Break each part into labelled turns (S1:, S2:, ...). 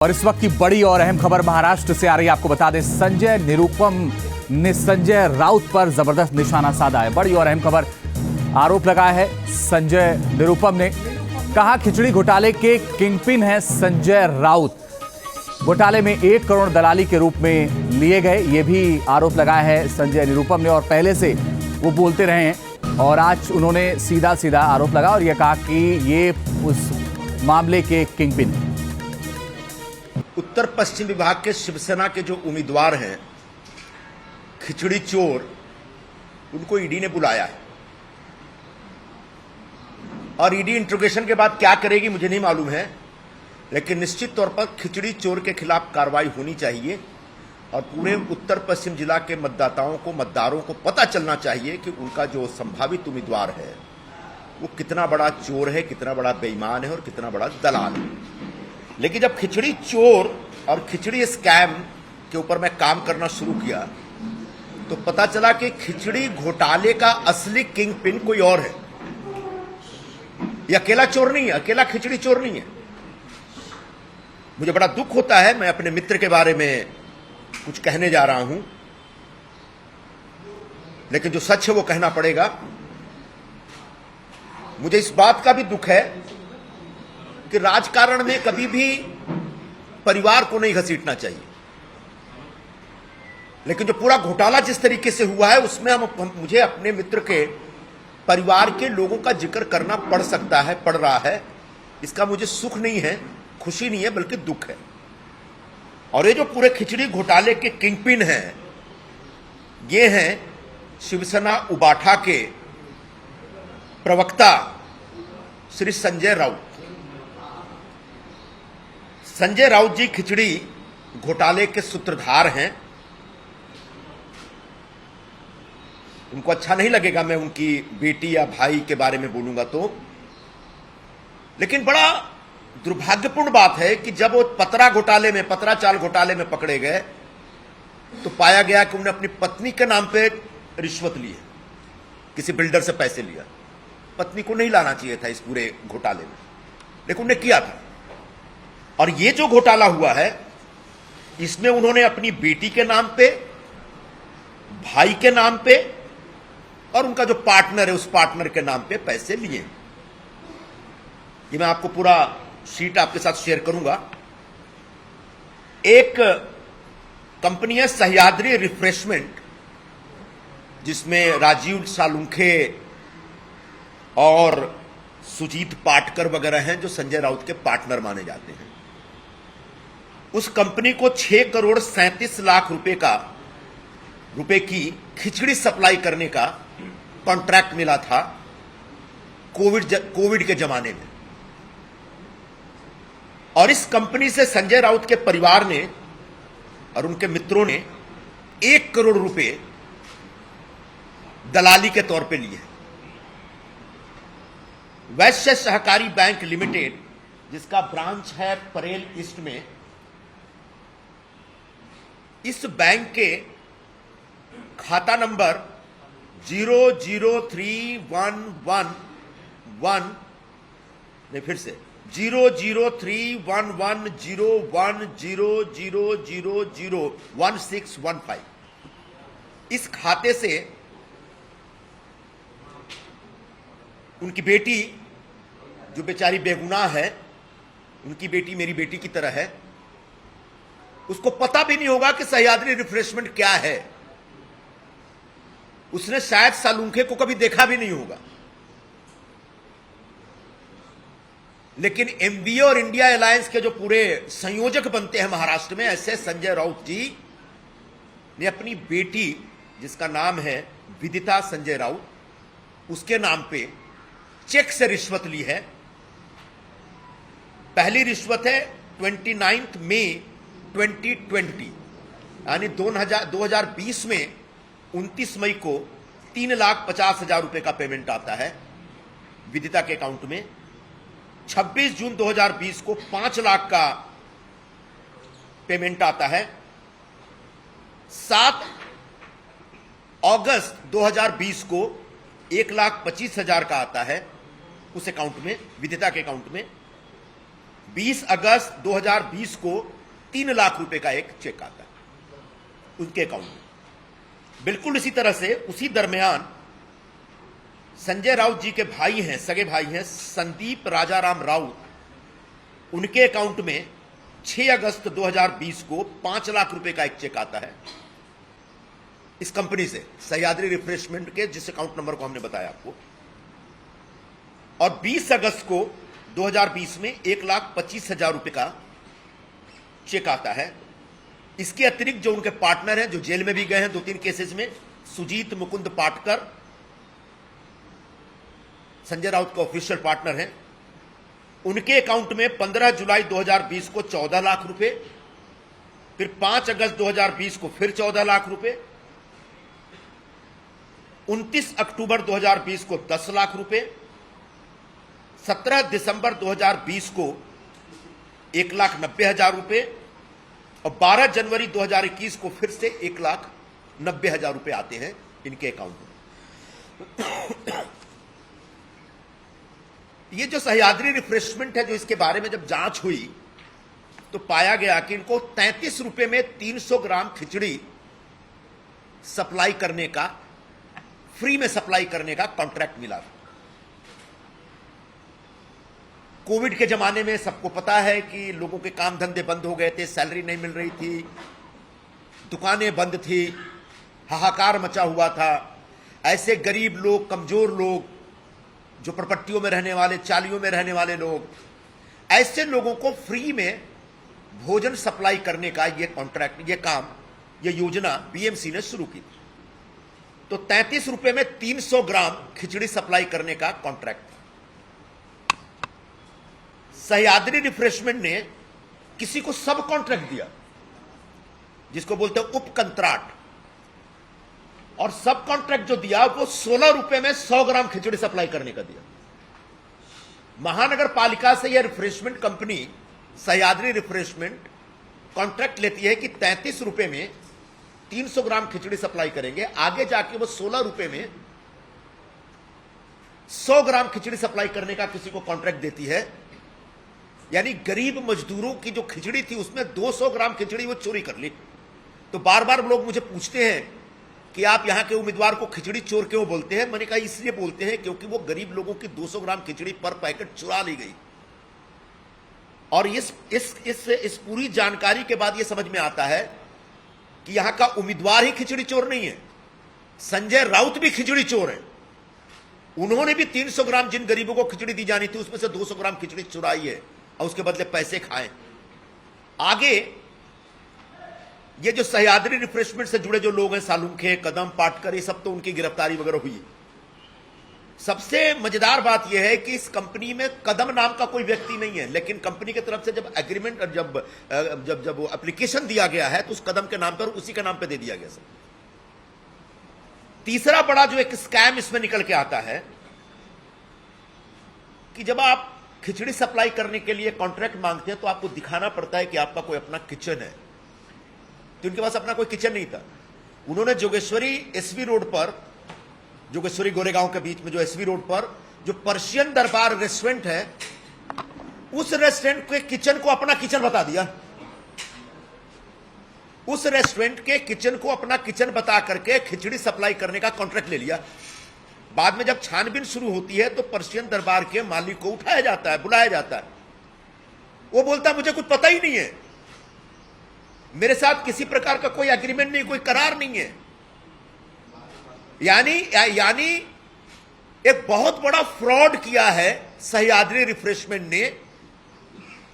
S1: और इस वक्त की बड़ी और अहम खबर महाराष्ट्र से आ रही है। आपको बता दें, संजय निरुपम ने संजय राउत पर जबरदस्त निशाना साधा है। बड़ी और अहम खबर, आरोप लगाया है संजय निरुपम ने, कहा खिचड़ी घोटाले के किंगपिन हैं संजय राउत। घोटाले में 1 करोड़ दलाली के रूप में लिए गए, ये भी आरोप लगाया है संजय निरुपम ने। और पहले से वो बोलते रहे हैं और आज उन्होंने सीधा सीधा आरोप लगाया और यह कहा कि ये उस मामले के किंगपिन।
S2: उत्तर पश्चिम विभाग के शिवसेना के जो उम्मीदवार हैं खिचड़ी चोर, उनको ईडी ने बुलाया है और ईडी इंट्रोगेशन के बाद क्या करेगी मुझे नहीं मालूम है, लेकिन निश्चित तौर पर खिचड़ी चोर के खिलाफ कार्रवाई होनी चाहिए और पूरे उत्तर पश्चिम जिला के मतदारों को पता चलना चाहिए कि उनका जो संभावित उम्मीदवार है वो कितना बड़ा चोर है, कितना बड़ा बेईमान है और कितना बड़ा दलाल है। लेकिन जब खिचड़ी चोर और खिचड़ी स्कैम के ऊपर मैं काम करना शुरू किया तो पता चला कि खिचड़ी घोटाले का असली किंग पिन कोई और है। ये अकेला चोर नहीं है, अकेला खिचड़ी चोर नहीं है। मुझे बड़ा दुख होता है, मैं अपने मित्र के बारे में कुछ कहने जा रहा हूं, लेकिन जो सच है वो कहना पड़ेगा। मुझे इस बात का भी दुख है कि राजकारण में कभी भी परिवार को नहीं घसीटना चाहिए, लेकिन जो पूरा घोटाला जिस तरीके से हुआ है उसमें मुझे अपने मित्र के परिवार के लोगों का जिक्र करना पड़ रहा है। इसका मुझे सुख नहीं है, खुशी नहीं है, बल्कि दुख है। और ये जो पूरे खिचड़ी घोटाले के किंगपिन हैं, ये हैं शिवसेना उबाठा के प्रवक्ता श्री संजय राउत। संजय राउत जी खिचड़ी घोटाले के सूत्रधार हैं। उनको अच्छा नहीं लगेगा मैं उनकी बेटी या भाई के बारे में बोलूंगा तो, लेकिन बड़ा दुर्भाग्यपूर्ण बात है कि जब वो पतरा चाल घोटाले में पकड़े गए तो पाया गया कि उन्होंने अपनी पत्नी के नाम पे रिश्वत ली है, किसी बिल्डर से पैसे लिया। पत्नी को नहीं लाना चाहिए था इस पूरे घोटाले में, लेकिन उन्होंने किया था। और ये जो घोटाला हुआ है इसमें उन्होंने अपनी बेटी के नाम पे, भाई के नाम पे और उनका जो पार्टनर है उस पार्टनर के नाम पे पैसे लिए। ये मैं आपको पूरा शीट आपके साथ शेयर करूंगा। एक कंपनी है सह्याद्री रिफ्रेशमेंट, जिसमें राजीव सालुंखे और सुजीत पाटकर वगैरह हैं जो संजय राउत के पार्टनर माने जाते हैं। उस कंपनी को 6 करोड़ 37 लाख रुपए की खिचड़ी सप्लाई करने का कॉन्ट्रैक्ट मिला था कोविड के जमाने में। और इस कंपनी से संजय राउत के परिवार ने और उनके मित्रों ने 1 करोड़ रुपए दलाली के तौर पे लिए। वैश्य सहकारी बैंक लिमिटेड, जिसका ब्रांच है परेल ईस्ट में, इस बैंक के खाता नंबर 0031101101000001615, इस खाते से उनकी बेटी, जो बेचारी बेगुनाह है, उनकी बेटी मेरी बेटी की तरह है, उसको पता भी नहीं होगा कि सह्याद्री रिफ्रेशमेंट क्या है। उसने शायद सालुंखे को कभी देखा भी नहीं होगा। लेकिन एमबीए और इंडिया अलायंस के जो पूरे संयोजक बनते हैं महाराष्ट्र में, ऐसे संजय राउत जी ने अपनी बेटी, जिसका नाम है विदिता संजय राउत, उसके नाम पे चेक से रिश्वत ली है। पहली रिश्वत है 29 मई 2020, यानी 2020 में 29 मई को 3,50,000 रुपए का पेमेंट आता है विदिता के अकाउंट में। 26 जून 2020 को 5 लाख का पेमेंट आता है। 7 अगस्त 2020 को 1,25,000 का आता है उस अकाउंट में, विदिता के अकाउंट में। 20 अगस्त 2020 को 3 लाख रुपए का एक चेक आता है उनके अकाउंट में। बिल्कुल इसी तरह से उसी दरमियान संजय राउत जी के भाई हैं, सगे भाई हैं संदीप राजाराम राउत, उनके अकाउंट में 6 अगस्त 2020 को 5 लाख रुपए का एक चेक आता है इस कंपनी से, सह्याद्री रिफ्रेशमेंट के, जिस अकाउंट नंबर को हमने बताया आपको। और 20 अगस्त को 2020 में 1,25,000 रुपए का चेक आता है। इसके अतिरिक्त जो उनके पार्टनर हैं, जो जेल में भी गए हैं 2-3 केसेस में, सुजीत मुकुंद पाटकर संजय राउत के ऑफिशियल पार्टनर हैं, उनके अकाउंट में 15 जुलाई 2020 को 14 लाख रुपए, फिर 5 अगस्त 2020 को फिर 14 लाख रुपए, 29 अक्टूबर 2020 को 10 लाख रुपए, 17 दिसंबर 2020 को 1,90,000 रुपए और 12 जनवरी 2021 को फिर से 1,90,000 रुपए आते हैं इनके अकाउंट में। ये जो सह्याद्री रिफ्रेशमेंट है, जो इसके बारे में जब जांच हुई तो पाया गया कि इनको 33 रुपए में 300 ग्राम खिचड़ी सप्लाई करने का, फ्री में सप्लाई करने का कॉन्ट्रैक्ट मिला। कोविड के जमाने में सबको पता है कि लोगों के काम धंधे बंद हो गए थे, सैलरी नहीं मिल रही थी, दुकानें बंद थी, हाहाकार मचा हुआ था। ऐसे गरीब लोग, कमजोर लोग, जो प्रपट्टियों में रहने वाले, चालियों में रहने वाले लोग, ऐसे लोगों को फ्री में भोजन सप्लाई करने का ये कॉन्ट्रैक्ट, ये काम, ये योजना बीएमसी ने शुरू की। तो 33 रुपए में 300 ग्राम खिचड़ी सप्लाई करने का कॉन्ट्रैक्ट। सह्याद्री रिफ्रेशमेंट ने किसी को सब कॉन्ट्रैक्ट दिया, जिसको बोलते हैं उप कंत्राट, और सब कॉन्ट्रैक्ट जो दिया वो 16 रुपए में 100 ग्राम खिचड़ी सप्लाई करने का दिया। महानगर पालिका से यह refreshment company Sahyadri refreshment contract लेती है कि 33 रुपए में 300 ग्राम खिचड़ी सप्लाई करेंगे। आगे जाके वो 16 रुपए में 100 ग्राम खिचड़ी सप्लाई करने का किसी को कॉन्ट्रैक्ट देती है। यानी गरीब मजदूरों की जो खिचड़ी थी उसमें 200 ग्राम खिचड़ी वो चोरी कर ली। तो बार बार लोग मुझे पूछते हैं कि आप यहां के उम्मीदवार को खिचड़ी चोर क्यों बोलते हैं। मैंने कहा इसलिए बोलते हैं क्योंकि वो गरीब लोगों की 200 ग्राम खिचड़ी पर पैकेट चुरा ली गई। और इस पूरी जानकारी के बाद यह समझ में आता है कि यहां का उम्मीदवार ही खिचड़ी चोर नहीं है, संजय राउत भी खिचड़ी चोर है। उन्होंने भी 300 ग्राम जिन गरीबों को खिचड़ी दी जानी थी उसमें से 200 ग्राम खिचड़ी चुराई है और उसके बदले पैसे खाए। आगे ये जो सह्याद्री रिफ्रेशमेंट से जुड़े जो लोग हैं, सालुंखे, कदम, पाटकर, ये सब तो उनकी गिरफ्तारी वगैरह हुई। सबसे मजेदार बात यह है कि इस कंपनी में कदम नाम का कोई व्यक्ति नहीं है, लेकिन कंपनी की तरफ से जब एग्रीमेंट, जब वो एप्लीकेशन दिया गया है तो उस कदम के नाम पर, उसी के नाम पर दे दिया गया। सब तीसरा बड़ा जो एक स्कैम इसमें निकल के आता है कि जब आप खिचड़ी सप्लाई करने के लिए कॉन्ट्रैक्ट मांगते हैं तो आपको दिखाना पड़ता है कि आपका कोई अपना किचन है। तो उनके पास अपना कोई किचन नहीं था। उन्होंने जोगेश्वरी एसवी रोड पर, जोगेश्वरी गोरेगांव के बीच में जो एसवी रोड पर जो पर्शियन दरबार रेस्टोरेंट है, उस रेस्टोरेंट के किचन को अपना किचन बता दिया। उस रेस्टोरेंट के किचन को अपना किचन बता करके खिचड़ी सप्लाई करने का कॉन्ट्रैक्ट ले लिया। बाद में जब छानबीन शुरू होती है तो पर्शियन दरबार के मालिक को उठाया जाता है, बुलाया जाता है। वो बोलता है मुझे कुछ पता ही नहीं है, मेरे साथ किसी प्रकार का कोई एग्रीमेंट नहीं, कोई करार नहीं है। यानी एक बहुत बड़ा फ्रॉड किया है सह्याद्री रिफ्रेशमेंट ने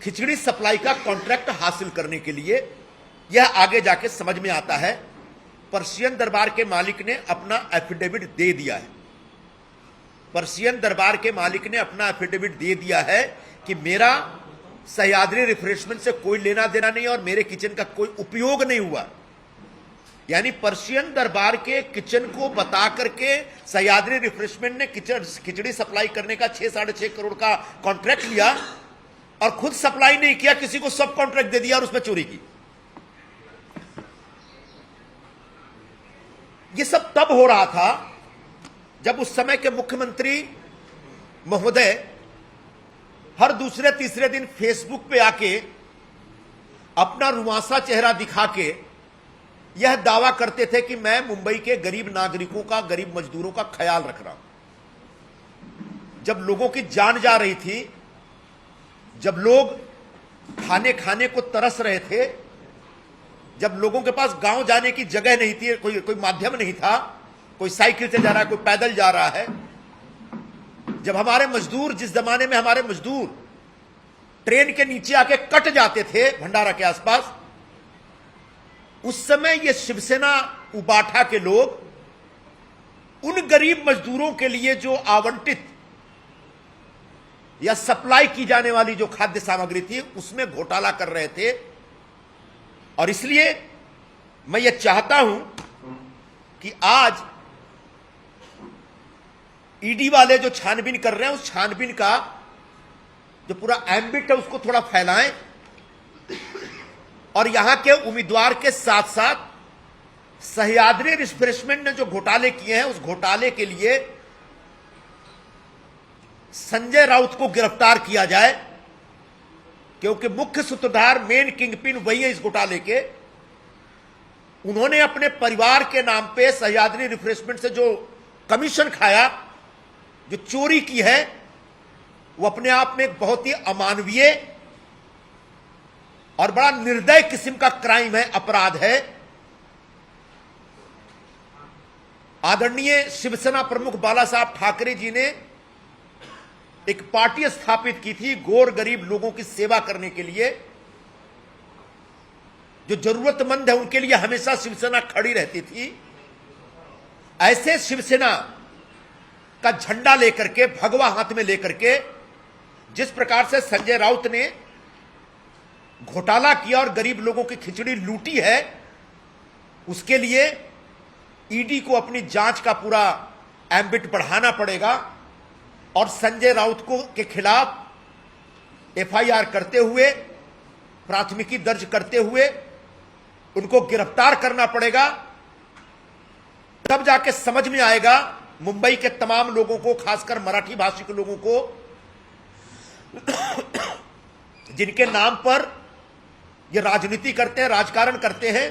S2: खिचड़ी सप्लाई का कॉन्ट्रैक्ट हासिल करने के लिए। यह आगे जाके समझ में आता है। पर्शियन दरबार के मालिक ने अपना एफिडेविट दे दिया है। पर्शियन दरबार के मालिक ने अपना एफिडेविट दे दिया है कि मेरा सह्याद्री रिफ्रेशमेंट से कोई लेना देना नहीं और मेरे किचन का कोई उपयोग नहीं हुआ। यानी पर्शियन दरबार के किचन को बता करके सह्याद्री रिफ्रेशमेंट ने खिचड़ी सप्लाई करने का 6-6.5 करोड़ का कॉन्ट्रैक्ट लिया और खुद सप्लाई नहीं किया, किसी को सब कॉन्ट्रैक्ट दे दिया और उसमें चोरी की। यह सब तब हो रहा था जब उस समय के मुख्यमंत्री महोदय हर दूसरे तीसरे दिन फेसबुक पे आके अपना रुआंसा चेहरा दिखा के यह दावा करते थे कि मैं मुंबई के गरीब नागरिकों का, गरीब मजदूरों का ख्याल रख रहा हूं। जब लोगों की जान जा रही थी, जब लोग खाने खाने को तरस रहे थे, जब लोगों के पास गांव जाने की जगह नहीं थी, कोई माध्यम नहीं था, कोई साइकिल से जा रहा है, कोई पैदल जा रहा है, जब हमारे मजदूर, जिस जमाने में हमारे मजदूर ट्रेन के नीचे आके कट जाते थे भंडारा के आसपास, उस समय ये शिवसेना उबाठा के लोग उन गरीब मजदूरों के लिए जो आवंटित या सप्लाई की जाने वाली जो खाद्य सामग्री थी उसमें घोटाला कर रहे थे। और इसलिए मैं ये चाहता हूं कि आज ईडी वाले जो छानबीन कर रहे हैं, उस छानबीन का जो पूरा एम्बिट है उसको थोड़ा फैलाएं और यहां के उम्मीदवार के साथ साथ सह्याद्री रिफ्रेशमेंट ने जो घोटाले किए हैं उस घोटाले के लिए संजय राउत को गिरफ्तार किया जाए, क्योंकि मुख्य सूत्रधार, मेन किंगपिन वही है इस घोटाले के। उन्होंने अपने परिवार के नाम पे सह्याद्री रिफ्रेशमेंट से जो कमीशन खाया, जो चोरी की है, वो अपने आप में एक बहुत ही अमानवीय और बड़ा निर्दय किस्म का क्राइम है, अपराध है। आदरणीय शिवसेना प्रमुख बाला साहब ठाकरे जी ने एक पार्टी स्थापित की थी गौर गरीब लोगों की सेवा करने के लिए। जो जरूरतमंद है उनके लिए हमेशा शिवसेना खड़ी रहती थी। ऐसे शिवसेना का झंडा लेकर के, भगवा हाथ में लेकर के, जिस प्रकार से संजय राउत ने घोटाला किया और गरीब लोगों की खिचड़ी लूटी है, उसके लिए ईडी को अपनी जांच का पूरा एम्बिट बढ़ाना पड़ेगा और संजय राउत को के खिलाफ एफआईआर करते हुए, प्राथमिकी दर्ज करते हुए उनको गिरफ्तार करना पड़ेगा। तब जाके समझ में आएगा मुंबई के तमाम लोगों को, खासकर मराठी भाषी के लोगों को, जिनके नाम पर ये राजनीति करते हैं, राजकारण करते हैं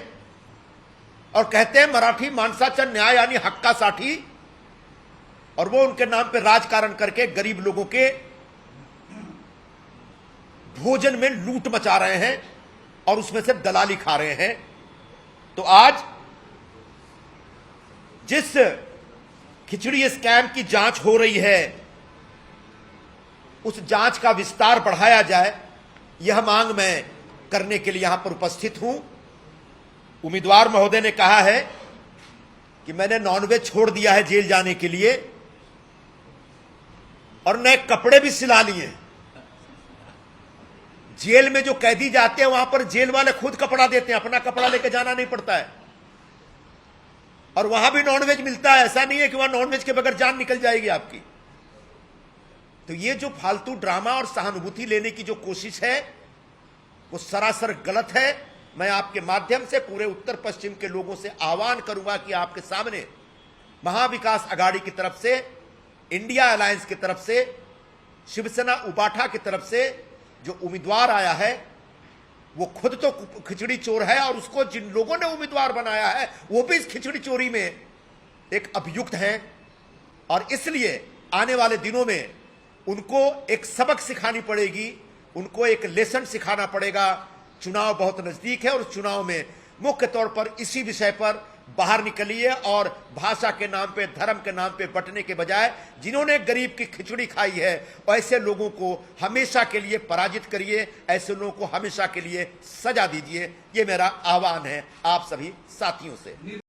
S2: और कहते हैं मराठी माणसाचा न्याय यानी हक्कासाठी, और वो उनके नाम पे राजकारण करके गरीब लोगों के भोजन में लूट मचा रहे हैं और उसमें से दलाली खा रहे हैं। तो आज जिस खिचड़ी स्कैम की जांच हो रही है, उस जांच का विस्तार बढ़ाया जाए, यह मांग मैं करने के लिए यहां पर उपस्थित हूं। उम्मीदवार महोदय ने कहा है कि मैंने नॉनवेज छोड़ दिया है जेल जाने के लिए और नए कपड़े भी सिला लिए। जेल में जो कैदी जाते हैं वहां पर जेल वाले खुद कपड़ा देते हैं, अपना कपड़ा लेकर जाना नहीं पड़ता है और वहां भी नॉनवेज मिलता है। ऐसा नहीं है कि वहां नॉनवेज के बगैर जान निकल जाएगी आपकी। तो ये जो फालतू ड्रामा और सहानुभूति लेने की जो कोशिश है वो सरासर गलत है। मैं आपके माध्यम से पूरे उत्तर पश्चिम के लोगों से आह्वान करूंगा कि आपके सामने महाविकास अघाड़ी की तरफ से, इंडिया अलायंस की तरफ से, शिवसेना उबाठा की तरफ से जो उम्मीदवार आया है वो खुद तो खिचड़ी चोर है और उसको जिन लोगों ने उम्मीदवार बनाया है वो भी इस खिचड़ी चोरी में एक अभियुक्त हैं और इसलिए आने वाले दिनों में उनको एक सबक सिखानी पड़ेगी, उनको एक लेसन सिखाना पड़ेगा। चुनाव बहुत नजदीक है और उस चुनाव में मुख्य तौर पर इसी विषय पर बाहर निकलिए और भाषा के नाम पे, धर्म के नाम पे बंटने के बजाय जिन्होंने गरीब की खिचड़ी खाई है ऐसे लोगों को हमेशा के लिए पराजित करिए, ऐसे लोगों को हमेशा के लिए सजा दीजिए। ये मेरा आह्वान है आप सभी साथियों से।